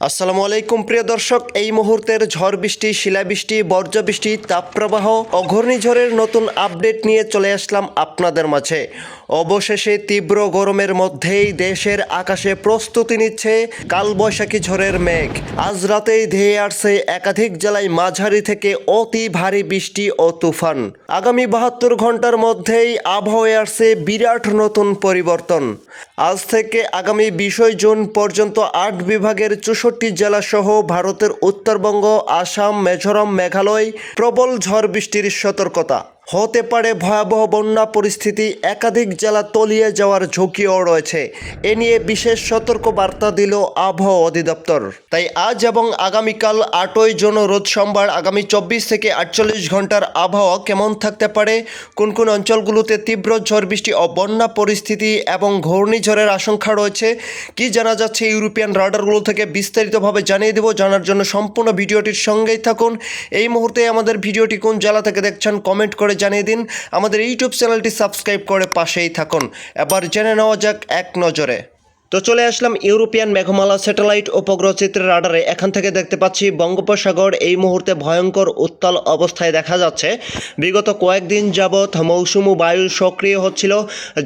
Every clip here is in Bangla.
আসসালামু আলাইকুম প্রিয় দর্শক, এই মুহূর্তের ঝড় বৃষ্টি, শিলাবৃষ্টি, বর্জ্যবৃষ্টি, তাপপ্রবাহ ও ঘূর্ণিঝড়ের নতুন আপডেট নিয়ে চলে আসলাম আপনাদের মাঝে। অবশেষে তীব্র গরমের মধ্যেই দেশের আকাশে প্রস্তুতি নিচ্ছে কালবৈশাখী ঝড়ের মেঘ। আজ রাতেই ধেয়ে আসছে একাধিক জেলায় মাঝারি থেকে অতি ভারী বৃষ্টি ও তুফান। আগামী 72 ঘন্টার মধ্যেই আবহাওয়ায় আসছে বিরাট নতুন পরিবর্তন। আজ থেকে আগামী 20 জুন পর্যন্ত 8 বিভাগের 64 জেলাসহ ভারতের উত্তরবঙ্গ, আসাম, মিজোরাম, মেঘালয় প্রবল ঝড় বৃষ্টির সতর্কতা। হতে পারে ভয়াবহ বন্যা পরিস্থিতি, একাধিক জেলা তলিয়ে যাওয়ার ঝুঁকিও রয়েছে। এ নিয়ে বিশেষ সতর্ক বার্তা দিল আবহাওয়া অধিদপ্তর। তাই আজ এবং আগামীকাল 8ই জুন রোজ সোমবার আগামী 24 থেকে 48 ঘন্টার আবহাওয়া কেমন থাকতে পারে, কোন কোন অঞ্চলগুলোতে তীব্র ঝড় বৃষ্টি ও বন্যা পরিস্থিতি এবং ঘূর্ণিঝড়ের আশঙ্কা রয়েছে, কি জানা যাচ্ছে ইউরোপিয়ান রাডারগুলো থেকে বিস্তারিতভাবে জানিয়ে দেব। জানার জন্য সম্পূর্ণ ভিডিওটির সঙ্গেই থাকুন। এই মুহূর্তে আমাদের ভিডিওটি কোন জেলা থেকে দেখছেন কমেন্ট করে জানিয়ে দিন। আমাদের ইউটিউব চ্যানেলটি সাবস্ক্রাইব করে পাশেই থাকুন। এবার জেনে নেওয়া যাক এক নজরে। তো চলে আসলাম ইউরোপিয়ান মেঘমালা স্যাটেলাইট উপগ্রহ চিত্রের রাডারে। এখান থেকে দেখতে পাচ্ছি বঙ্গোপসাগর এই মুহূর্তে ভয়ঙ্কর উত্তাল অবস্থায় দেখা যাচ্ছে। বিগত কয়েকদিন যাবৎ মৌসুমি বায়ু সক্রিয় হচ্ছিল,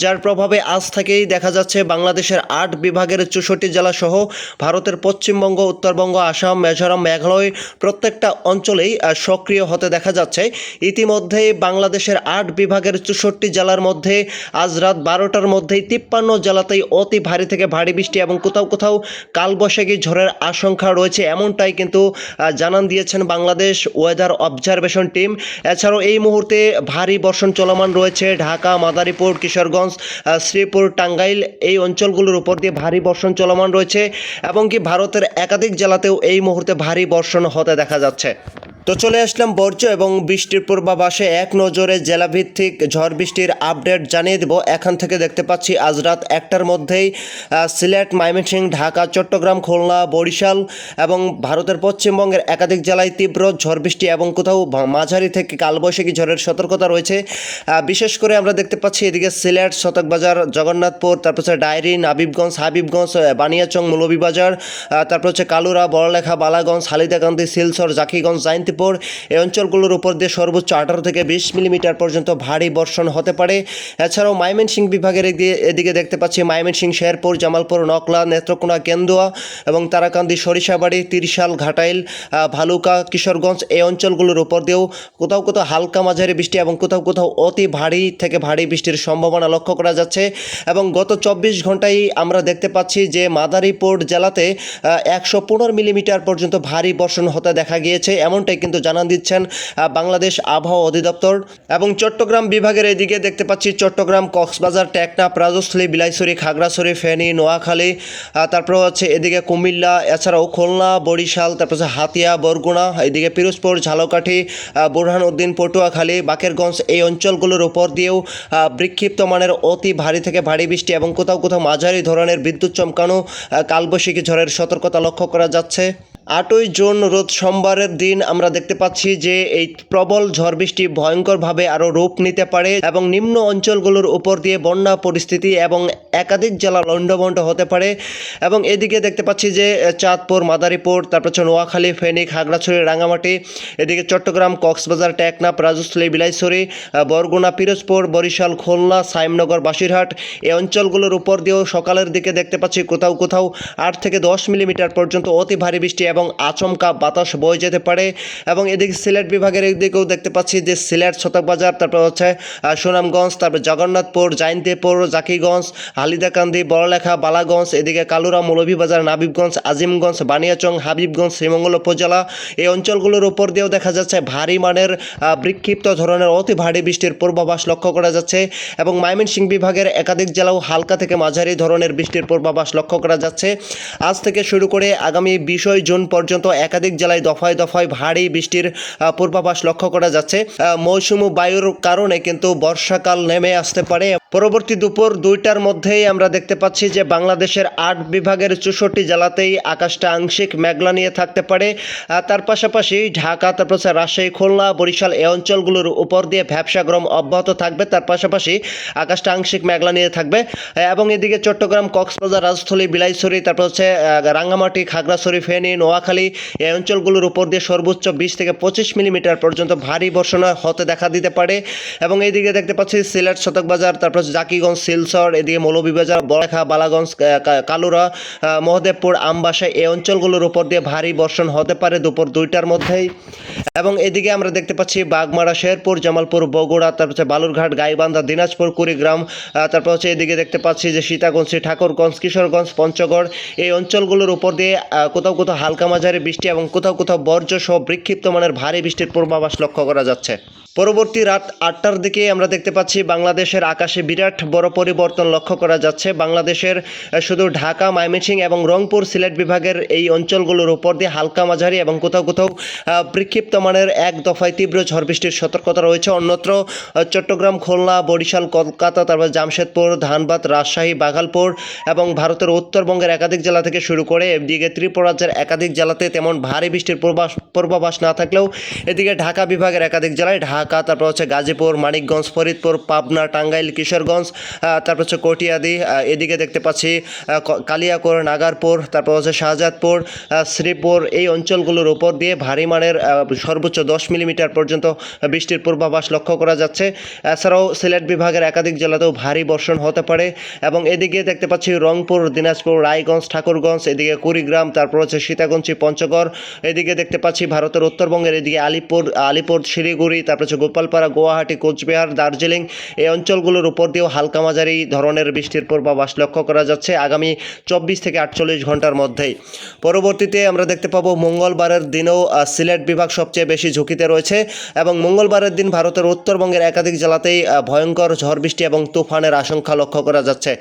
যার প্রভাবে আজ থেকেই দেখা যাচ্ছে বাংলাদেশের 8 বিভাগের 64 জেলাসহ ভারতের পশ্চিমবঙ্গ, উত্তরবঙ্গ, আসাম, মিজোরাম, মেঘালয় প্রত্যেকটা অঞ্চলেই সক্রিয় হতে দেখা যাচ্ছে। ইতিমধ্যেই বাংলাদেশের 8 বিভাগের 64 জেলার মধ্যে আজ রাত 12টার মধ্যেই 53 জেলাতেই অতি ভারী থেকে ভারী বৃষ্টি এবং কোথাও কোথাও কালবৈশাখী ঝড়ের আশঙ্কা রয়েছে, এমনটাই কিন্তু জানান দিয়েছেন বাংলাদেশ ওয়েদার অবজারভেশন টিম। এছাড়াও এই মুহূর্তে ভারী বর্ষণ চলমান রয়েছে ঢাকা, মাদারীপুর, কিশোরগঞ্জ, শ্রীপুর, টাঙ্গাইল এই অঞ্চলগুলোর উপর দিয়ে ভারী বর্ষণ চলমান রয়েছে এবং কি ভারতের একাধিক জেলাতেও এই মুহূর্তে ভারী বর্ষণ হতে দেখা যাচ্ছে। তো চলে আসলাম বর্জ্য এবং বৃষ্টির পূর্বাভাসে এক নজরে জেলাভিত্তিক ঝড় বৃষ্টির আপডেট জানিয়ে দেব। এখান থেকে দেখতে পাচ্ছি আজ রাত 1টার মধ্যেই সিলেট, ময়মনসিংহ, ঢাকা, চট্টগ্রাম, খুলনা, বরিশাল এবং ভারতের পশ্চিমবঙ্গের একাধিক জেলায় তীব্র ঝড় বৃষ্টি এবং কোথাও মাঝারি থেকে কালবৈশাখী ঝড়ের সতর্কতা রয়েছে। বিশেষ করে আমরা দেখতে পাচ্ছি এদিকে সিলেট, শতকবাজার, জগন্নাথপুর, তারপর হচ্ছে ডায়েরি, নাবিবগঞ্জ, হাবিবগঞ্জ, বানিয়াচং, মৌলভীবাজার, তারপর হচ্ছে কালুরা, বড়লেখা, বালাগঞ্জ, হালিদাকান্দি, শিলচর, জাকিগঞ্জ, জাইন্তিপুর এই অঞ্চলগুলোর উপর দিয়ে সর্বোচ্চ 18 থেকে 20 মিলিমিটার পর্যন্ত ভারী বর্ষণ হতে পারে। এছাড়াও ময়মনসিংহ বিভাগের এদিকে দেখতে পাচ্ছি ময়মনসিংহ, শেরপুর, জামালপুর, নকলা, নেত্রকোনা, কেন্দুয়া এবং তারাকান্দি, সরিষাবাড়ি, তিরশাল, ঘাটাইল, ভালুকা, কিশোরগঞ্জ এই অঞ্চলগুলোর উপর দিয়েও কোথাও কোথাও হালকা মাঝারি বৃষ্টি এবং কোথাও কোথাও অতি ভারী থেকে ভারী বৃষ্টির সম্ভাবনা লক্ষ্য করা যাচ্ছে। এবং গত 24 ঘন্টায় আমরা দেখতে পাচ্ছি যে মাদারীপুর জেলাতে 115 মিলিমিটার পর্যন্ত ভারী বর্ষণ হতে দেখা গিয়েছে, এমনটাই কিন্তু জানান দিচ্ছেন বাংলাদেশ আবহাওয়া অধিদপ্তর। এবং চট্টগ্রাম বিভাগের এদিকে দেখতে পাচ্ছি চট্টগ্রাম, কক্সবাজার, টেকনাফ, রাজস্থলী, বিলাইছড়ি, খাগড়াছড়ি, ফেনী, নোয়াখালী, তারপর হচ্ছে এদিকে কুমিল্লা, এছাড়াও খুলনা, বরিশাল, তারপর হচ্ছে হাতিয়া, বরগুনা, এদিকে পিরোজপুর, ঝালকাঠি, বুরহানউদ্দিন, পটুয়াখালী, বাকেরগঞ্জ এই অঞ্চলগুলোর উপর দিয়েও বিক্ষিপ্ত মানের অতি ভারী থেকে ভারী বৃষ্টি এবং কোথাও কোথাও মাঝারি ধরনের বিদ্যুৎ চমকানো কালবৈশাখী ঝড়ের সতর্কতা লক্ষ্য করা যাচ্ছে। 8ই জুন রোজ সোমবারের দিন আমরা দেখতে পাচ্ছি যে এই প্রবল ঝড় বৃষ্টি ভয়ঙ্করভাবে আরও রূপ নিতে পারে এবং নিম্ন অঞ্চলগুলোর উপর দিয়ে বন্যা পরিস্থিতি এবং একাধিক জেলা লণ্ডভণ্ড হতে পারে। এবং এদিকে দেখতে পাচ্ছি যে চাঁদপুর, মাদারীপুর, তারপর হচ্ছে নোয়াখালী, ফেনী, খাগড়াছড়ি, রাঙামাটি, এদিকে চট্টগ্রাম, কক্সবাজার, টেকনাফ, রাজস্থলী, বিলাইছড়ি, বরগুনা, পিরোজপুর, বরিশাল, খুলনা, সাইমনগর, বাসিরহাট এই অঞ্চলগুলোর উপর দিয়েও সকালের দিকে দেখতে পাচ্ছি কোথাও কোথাও 8 থেকে 10 মিলিমিটার পর্যন্ত অতি ভারী বৃষ্টি এবং আচমকা বাতাস বয়ে যেতে পারে। এবং এদিকে সিলেট বিভাগের দিকেও দেখতে পাচ্ছি যে সিলেট, শতকবাজার, তারপর হচ্ছে সুনামগঞ্জ, তারপর জগন্নাথপুর, জাইন্তিপুর, জাকিগঞ্জ, হালিদাকান্দি, বড়লেখা, বালাগঞ্জ, এদিকে কালুরা, মৌলভীবাজার, নাবিবগঞ্জ, আজিমগঞ্জ, বানিয়াচং, হাবিবগঞ্জ, শ্রীমঙ্গল উপজেলা এই অঞ্চলগুলোর উপর দিয়েও দেখা যাচ্ছে ভারী মানের বিক্ষিপ্ত ধরনের অতি ভারী বৃষ্টির পূর্বাভাস লক্ষ্য করা যাচ্ছে। এবং ময়মনসিংহ বিভাগের একাধিক জেলাও হালকা থেকে মাঝারি ধরনের বৃষ্টির পূর্বাভাস লক্ষ্য করা যাচ্ছে। আজ থেকে শুরু করে আগামী 20 জুন পর্যন্ত একাধিক জেলায় দফায় দফায় ভারী বৃষ্টির পূর্বাভাস লক্ষ্য করা যাচ্ছে। মৌসুমি বায়ুর কারণে কিন্তু বর্ষাকাল নেমে আসতে পারে। পরবর্তী দুপুর 2টার মধ্যেই আমরা দেখতে পাচ্ছি যে বাংলাদেশের 8 বিভাগের 64 জেলাতেই আকাশটা আংশিক মেঘলা নিয়ে থাকতে পারে। তার পাশাপাশি ঢাকা, তারপর হচ্ছে রাজশাহী, খুলনা, বরিশাল এই অঞ্চলগুলোর উপর দিয়ে ভ্যাপসা গরম অব্যাহত থাকবে। তার পাশাপাশি আকাশটা আংশিক মেঘলা নিয়ে থাকবে এবং এদিকে চট্টগ্রাম, কক্সবাজার, রাজস্থলী, বিলাইছড়ি, তারপর হচ্ছে রাঙ্গামাটি, খাগড়াছড়ি, ফেনী, নোয়াখালী এই অঞ্চলগুলোর উপর দিয়ে সর্বোচ্চ 20 থেকে 25 মিলিমিটার পর্যন্ত ভারী বর্ষণ হতে দেখা দিতে পারে। এবং এইদিকে দেখতে পাচ্ছি সিলেট, শতকবাজার, তারপর জাকিগঞ্জ, শিলচর, এদিকে মৌলভীবাজার, বড়লেখা, বালাগঞ্জ, কালুরা, মহদেবপুর, আমবাসা এই অঞ্চলগুলোর উপর দিয়ে ভারী বর্ষণ হতে পারে দুপুর 2টার মধ্যেই। এবং এদিকে আমরা দেখতে পাচ্ছি বাগমারা, শেরপুর, জামালপুর, বগুড়া, তারপর হচ্ছে বালুরঘাট, গাইবান্ধা, দিনাজপুর, কুড়িগ্রাম, তারপর হচ্ছে এদিকে দেখতে পাচ্ছি যে সীতাকুণ্ডসি, ঠাকুরগঞ্জ, কিশোরগঞ্জ, পঞ্চগড় এই অঞ্চলগুলোর উপর দিয়ে কোথাও কোথাও হালকা মাঝারি বৃষ্টি এবং কোথাও কোথাও বর্জ্য সহ বিক্ষিপ্ত মানের ভারী বৃষ্টির পূর্বাভাস লক্ষ্য করা যাচ্ছে। পরবর্তী রাত 8টার দিকে আমরা দেখতে পাচ্ছি বাংলাদেশের আকাশে বিরাট বড় পরিবর্তন লক্ষ্য করা যাচ্ছে। বাংলাদেশের শুধু ঢাকা, ময়মনসিংহ এবং রংপুর, সিলেট বিভাগের এই অঞ্চলগুলোর উপর দিয়ে হালকা মাঝারি এবং কোথাও কোথাও বিক্ষিপ্ত মানের এক দফায় তীব্র ঝড় বৃষ্টির সতর্কতা রয়েছে। অন্যত্র চট্টগ্রাম, খুলনা, বরিশাল, কলকাতা, তারপর জামশেদপুর, ধানবাদ, রাজশাহী, বাঘালপুর এবং ভারতের উত্তরবঙ্গের একাধিক জেলা থেকে শুরু করে এদিকে ত্রিপুরা রাজ্যের একাধিক জেলাতে তেমন ভারী বৃষ্টির পূর্বাভাস না থাকলেও এদিকে ঢাকা বিভাগের একাধিক জেলায় ঢাকা, তারপর হচ্ছে গাজীপুর, মানিকগঞ্জ, ফরিদপুর, পাবনা, টাঙ্গাইল, কিশোরগঞ্জ, তারপর হচ্ছে কটিয়াদি, এদিকে দেখতে পাচ্ছি কালিয়াকৈর, নাগারপুর, তারপর হচ্ছে শাহজাদপুর, শ্রীপুর এই অঞ্চলগুলোর উপর দিয়ে ভারী মানের সর্বোচ্চ 10 মিলিমিটার পর্যন্ত বৃষ্টির পূর্বাভাস লক্ষ্য করা যাচ্ছে। এছাড়াও সিলেট বিভাগের একাধিক জেলাতেও ভারী বর্ষণ হতে পারে। এবং এদিকে দেখতে পাচ্ছি রংপুর, দিনাজপুর, রায়গঞ্জ, ঠাকুরগঞ্জ, এদিকে কুড়িগ্রাম, তারপর হচ্ছে সীতাকুণ্ডসি, পঞ্চগড়, এদিকে দেখতে পাচ্ছি ভারতের উত্তরবঙ্গের এদিকে আলিপুর, শিলিগুড়ি, তারপর হচ্ছে গোপালপাড়া, গুয়াহাটি, কোচবিহার, দার্জিলিং এই অঞ্চলগুলোর উপর দিয়েও হালকা মাঝারি ধরনের বৃষ্টির পূর্বাভাস লক্ষ্য করা যাচ্ছে আগামী 24 থেকে 48 ঘন্টার মধ্যেই। পরবর্তীতে আমরা দেখতে পাবো মঙ্গলবারের দিনেও সিলেট বিভাগ সবচেয়ে বেশি ঝুঁকিতে রয়েছে এবং মঙ্গলবারের দিন ভারতের উত্তরবঙ্গের একাধিক জেলাতেই ভয়ঙ্কর ঝড় বৃষ্টি এবং তুফানের আশঙ্কা লক্ষ্য করা যাচ্ছে।